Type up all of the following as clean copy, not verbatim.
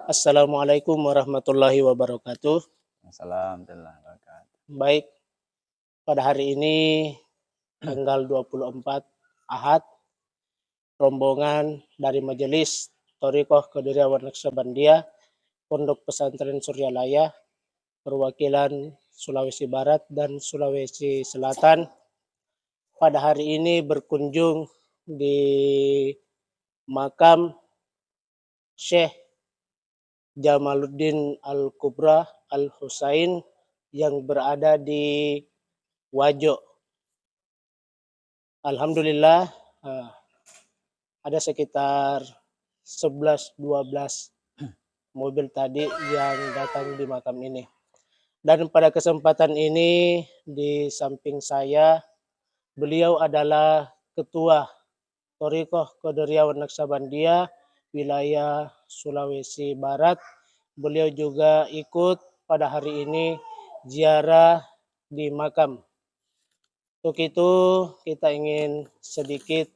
Assalamualaikum warahmatullahi wabarakatuh. Assalam warahmatullahi wabarakatuh. Baik, pada hari ini tanggal 24 Ahad, rombongan dari Majelis Thoriqoh Qadiriyah Naqsyabandiyah Pondok Pesantren Suryalaya perwakilan Sulawesi Barat dan Sulawesi Selatan pada hari ini berkunjung di makam Syekh Jamaluddin Al-Kubra Al-Husain yang berada di Wajo. Alhamdulillah, ada sekitar 11-12 mobil tadi yang datang di makam ini. Dan pada kesempatan ini di samping saya, beliau adalah Ketua Thoriqoh Qadiriyah Naqsyabandiyah wilayah Sulawesi Barat. Beliau juga ikut pada hari ini ziarah di makam. Untuk itu kita ingin sedikit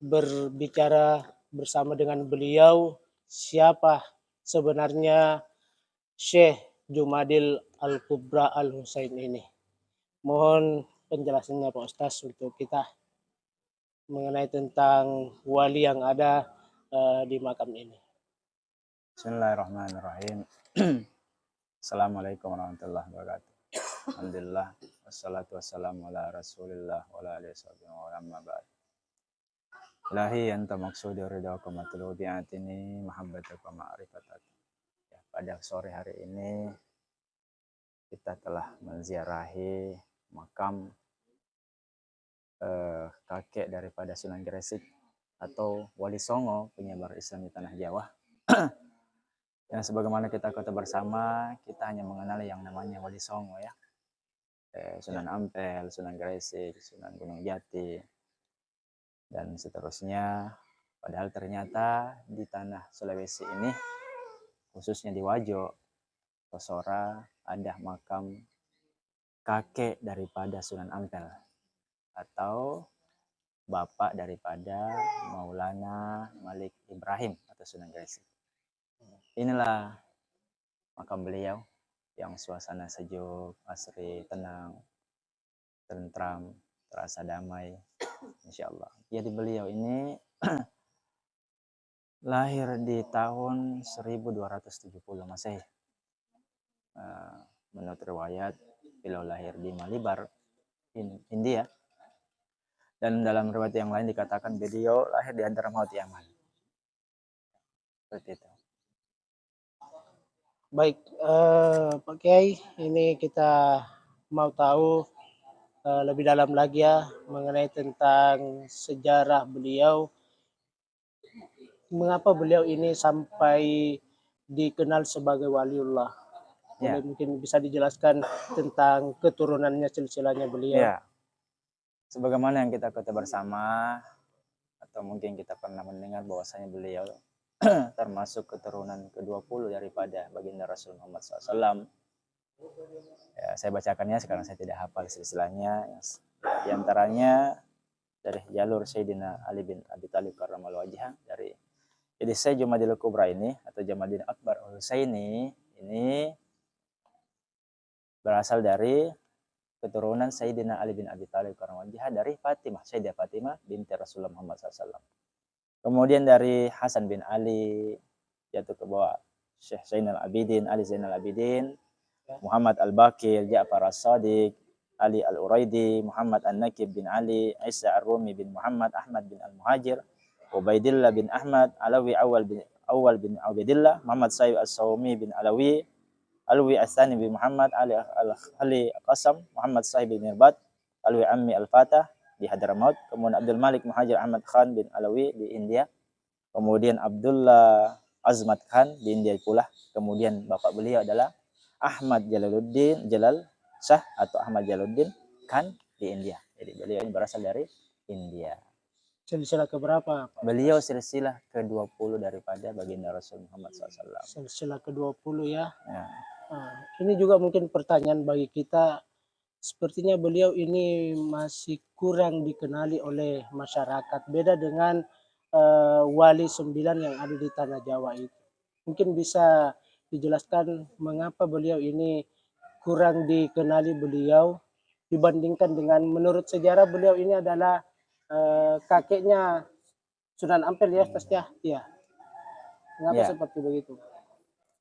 berbicara bersama dengan beliau siapa sebenarnya Syekh Jumadil Al-Kubra Al-Husain ini. Mohon penjelasannya Pak Ustaz untuk kita mengenai tentang wali yang ada di makam ini. Bismillahirrahmanirrahim. Assalamualaikum warahmatullahi wabarakatuh. Alhamdulillah wassalatu wassalamu ala Rasulillah wa ala alihi wa amma ba'd. Ilahi anta maqsudi ridhaka matlubi atini mahabbataka ma'rifatak. Ya, pada sore hari ini kita telah menziarahi makam kakek daripada Sunan Gresik atau Wali Songo penyebar Islam di tanah Jawa. Yang sebagaimana kita kata bersama, kita hanya mengenal yang namanya Wali Songo ya. Sunan Ampel, Sunan Gresik, Sunan Gunung Jati, dan seterusnya. Padahal ternyata di tanah Sulawesi ini, khususnya di Wajo, Tosora, ada makam kakek daripada Sunan Ampel atau bapak daripada Maulana Malik Ibrahim atau Sunan Gresik. Inilah makam beliau yang suasana sejuk, asri, tenang, tentram, terasa damai, insya Allah. Jadi beliau ini lahir di tahun 1270 Masehi. Menurut riwayat, beliau lahir di Malibar, India. Dan dalam riwayat yang lain dikatakan beliau lahir di Hadramaut, Yaman. Seperti itu. Baik, Pak Kiai, ini kita mau tahu lebih dalam lagi ya mengenai tentang sejarah beliau. Mengapa beliau ini sampai dikenal sebagai waliullah? Boleh mungkin bisa dijelaskan tentang keturunannya, silsilahnya beliau? Ya, sebagaimana yang kita kata bersama, atau mungkin kita pernah mendengar bahwasanya beliau termasuk keturunan ke-20 daripada baginda Rasul Muhammad SAW. Ya, saya bacakannya sekarang, saya tidak hafal silsilahnya. Di antaranya dari jalur Sayyidina Ali bin Abi Thalib karramallahu wajhah, dari jadi Syekh Jumadil Kubra ini atau Jamaluddin Akbar Al-Husaini ini berasal dari keturunan Sayyidina Ali bin Abi Thalib karramallahu wajhah dari Fatimah, Sayyidah Fatimah binti Rasulullah Muhammad SAW. Kemudian dari Hasan bin Ali jatuh ke bawah Syekh Zainal Abidin, Ali Zainal Abidin, Muhammad Al-Baqir, Ja'far As-Sadiq, Ali Al-Uraidi, Muhammad An-Nakib bin Ali, Isa Ar-Rumi bin Muhammad, Ahmad bin Al-Muhajir, Ubaidillah bin Ahmad, Alawi Awal bin Ubaidillah, Muhammad Sayyid As-Sawmi bin Alawi, Alwi As-Thani bin Muhammad, Ali Al-Khali Qasam, Muhammad Sahib bin Mirbat, Alwi Ammi Al-Fatah di Hadramaut, kemudian Abdul Malik Muhajir Ahmad Khan bin Alawi di India, kemudian Abdullah Azmat Khan di India pula, kemudian bapak beliau adalah Ahmad Jalal Shah atau Ahmad Jalaluddin Khan di India. Jadi beliau ini berasal dari India. Silsilah keberapa, Pak? Beliau silsilah ke-20 daripada baginda Rasul Muhammad SAW. Silsilah ke-20 ya. Nah, ini juga mungkin pertanyaan bagi kita. Sepertinya beliau ini masih kurang dikenali oleh masyarakat. Beda dengan Wali 9 yang ada di Tanah Jawa itu. Mungkin bisa dijelaskan mengapa beliau ini kurang dikenali beliau dibandingkan dengan menurut sejarah beliau ini adalah kakeknya Sunan Ampel ya, Mas ya? Iya. Mengapa Ya, seperti begitu?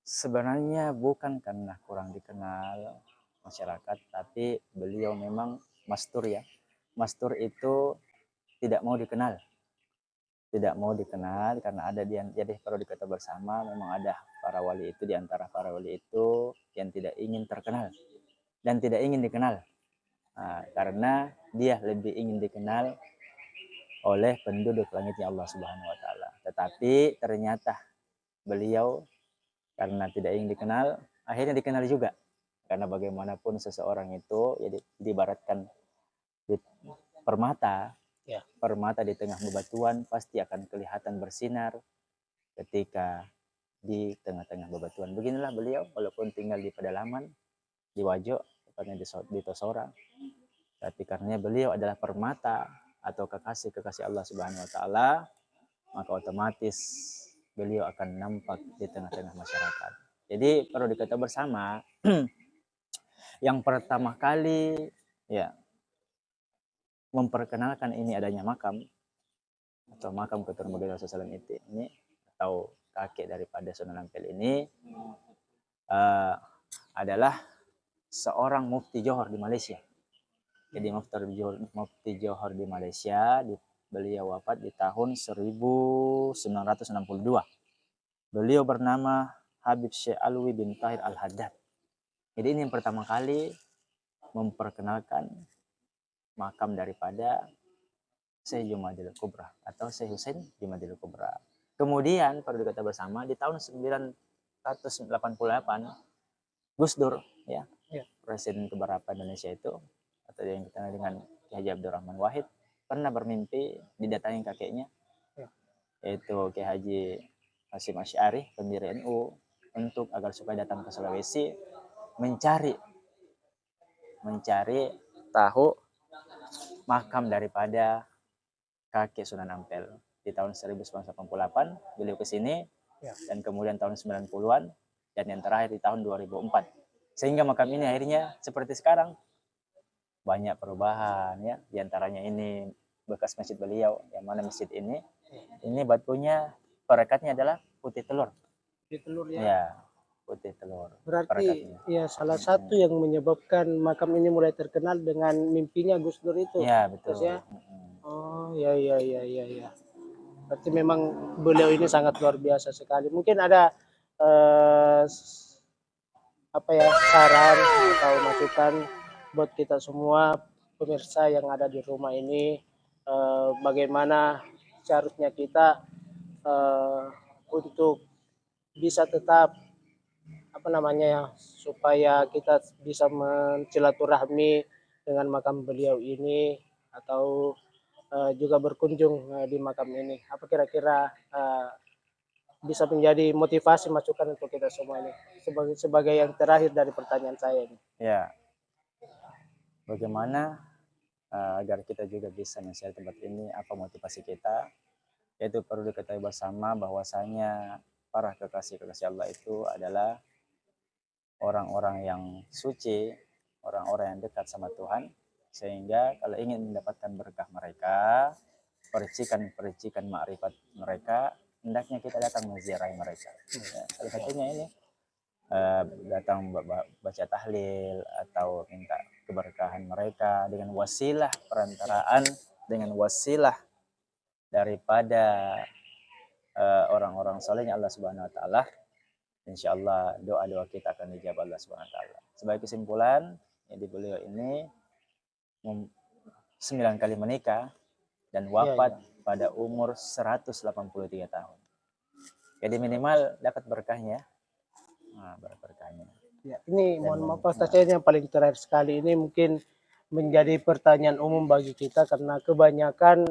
sebenarnya bukan karena kurang dikenal masyarakat, tapi beliau memang mastur ya. Mastur itu tidak mau dikenal. Tidak mau dikenal karena ada jadi perlu diketahui bersama memang ada para wali itu, di antara para wali itu yang tidak ingin terkenal dan tidak ingin dikenal. Nah, karena dia lebih ingin dikenal oleh penduduk langitnya Allah Subhanahu wa taala. Tetapi ternyata beliau karena tidak ingin dikenal, akhirnya dikenal juga. Karena bagaimanapun seseorang itu ya diibaratkan di permata, Ya, permata di tengah bebatuan pasti akan kelihatan bersinar ketika di tengah-tengah bebatuan. Beginilah beliau walaupun tinggal di pedalaman, di Wajo, tepatnya di Tosora, tapi karena beliau adalah permata atau kekasih-kekasih Allah Subhanahu wa taala, maka otomatis beliau akan nampak di tengah-tengah masyarakat. Jadi perlu diketahui bersama, yang pertama kali ya memperkenalkan ini adanya makam atau makam keturunan Baginda Rasulullah SAW ini atau kakek daripada Sunan Ampel ini uh, adalah seorang mufti Johor di Malaysia. Jadi mufti Johor di Malaysia, beliau wafat di tahun 1962. Beliau bernama Habib Syekh Alwi bin Tahir Al-Haddad. Jadi ini yang pertama kali memperkenalkan makam daripada Syekh Jumadil Kubra atau Syekh Husain Jumadil Kubra. Kemudian perlu diketahui bersama di tahun 1988 Gus Dur ya, Presiden keberapa Indonesia itu atau yang kita dengan Ki Haji Abdurrahman Wahid pernah bermimpi didatangi kakeknya yaitu Ki Haji Hasyim Asy'ari pendiri NU untuk agar supaya datang ke Sulawesi mencari tahu makam daripada kakek Sunan Ampel. Di tahun 1988 beliau ke sini dan kemudian tahun 90-an dan yang terakhir di tahun 2004. Sehingga makam ini akhirnya seperti sekarang banyak perubahan ya, di antaranya ini bekas masjid beliau, yang mana masjid ini batunya perekatnya adalah putih telur. Putih telur ya. Ya, putih telur. Berarti perekatnya. ya salah satu yang menyebabkan makam ini mulai terkenal dengan mimpinya Gus Dur itu. Ya, betul. Terus ya. Oh, ya. Berarti memang beliau ini sangat luar biasa sekali. Mungkin ada apa ya, saran atau masukan buat kita semua pemirsa yang ada di rumah ini, bagaimana seharusnya kita untuk bisa tetap apa namanya ya, supaya kita bisa mensilaturahmi dengan makam beliau ini atau juga berkunjung di makam ini. Apa kira-kira bisa menjadi motivasi masukan untuk kita semua ini sebagai yang terakhir dari pertanyaan saya ini. Ya, bagaimana agar kita juga bisa men-share tempat ini, apa motivasi kita, yaitu perlu diketahui bersama bahwasanya para kekasih-kekasih Allah itu adalah orang-orang yang suci, orang-orang yang dekat sama Tuhan, sehingga kalau ingin mendapatkan berkah mereka, percikan makrifat mereka, hendaknya kita datang menziarahi mereka. Ya, salah satunya ini datang baca tahlil atau minta keberkahan mereka dengan wasilah perantaraan, dengan wasilah daripada orang-orang solehnya Allah Subhanahu Wa Taala. Insya Allah doa-doa kita akan dijawab Allah Subhanahu Wa Taala. Sebagai kesimpulan, jadi beliau ini 9 kali menikah dan wafat pada umur 183 tahun. Jadi minimal dapat berkahnya. Nah, berkahnya. Ya, ini mohon maaf Pak, saya yang paling terakhir sekali ini mungkin menjadi pertanyaan umum bagi kita karena kebanyakan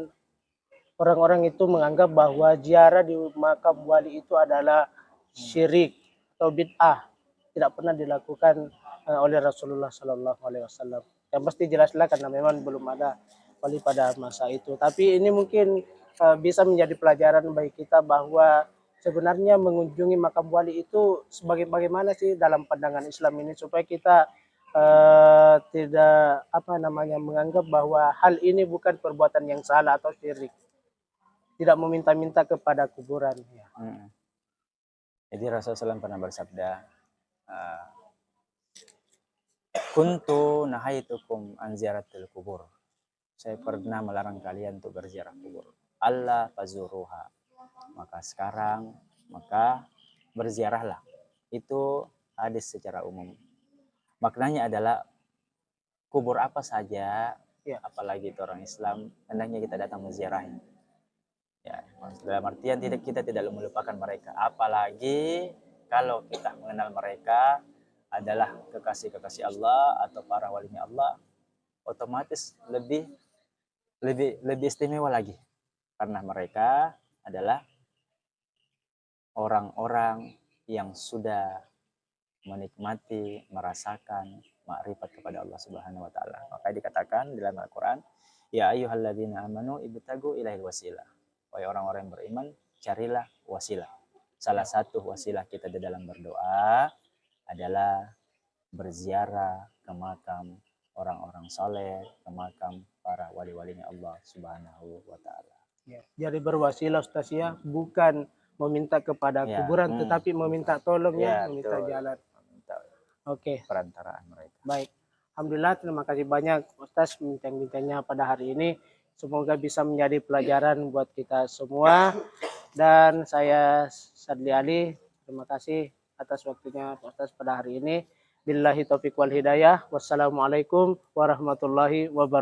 orang-orang itu menganggap bahwa ziarah di makam wali itu adalah syirik atau bid'ah, tidak pernah dilakukan oleh Rasulullah Sallallahu Alaihi Wasallam. Yang pasti jelaslah karena memang belum ada wali pada masa itu. Tapi ini mungkin bisa menjadi pelajaran bagi kita bahwa sebenarnya mengunjungi makam wali itu bagaimana sih dalam pandangan Islam ini supaya kita tidak menganggap bahwa hal ini bukan perbuatan yang salah atau syirik, tidak meminta-minta kepada kuburan. Ya. Jadi Rasulullah SAW pernah bersabda, kuntu nahaitukum an ziyaratil kubur. Saya pernah melarang kalian untuk berziarah kubur. Allah fazuruha. Maka sekarang, berziarahlah. Itu hadis secara umum. Maknanya adalah kubur apa saja, Ya. apalagi itu orang Islam, hendaknya kita datang menziarahi. Ya, dalam artian kita tidak melupakan mereka. Apalagi kalau kita mengenal mereka adalah kekasih-kekasih Allah atau para walinya Allah, otomatis lebih istimewa lagi. Karena mereka adalah orang-orang yang sudah menikmati, merasakan makrifat kepada Allah Subhanahu wa taala. Maka dikatakan dalam Al-Qur'an, ya ayyuhalladzina amanu ibtagu ilaihil wasilah. Wahai orang-orang yang beriman, carilah wasilah. Salah satu wasilah kita di dalam berdoa adalah berziarah ke makam orang-orang soleh, ke makam para wali-walinya Allah Subhanahu wa taala. Ya. Jadi berwasilah Ustaz ya, bukan meminta kepada kuburan tetapi meminta tolong ya, meminta jalan. Oke. Perantaraan mereka. Baik. Alhamdulillah, terima kasih banyak Ustaz bincang-bincangnya pada hari ini. Semoga bisa menjadi pelajaran buat kita semua. Dan saya Sadli Ali, terima kasih atas waktunya Ustaz pada hari ini. Billahi taufiq wal hidayah. Wassalamualaikum warahmatullahi wabarakatuh.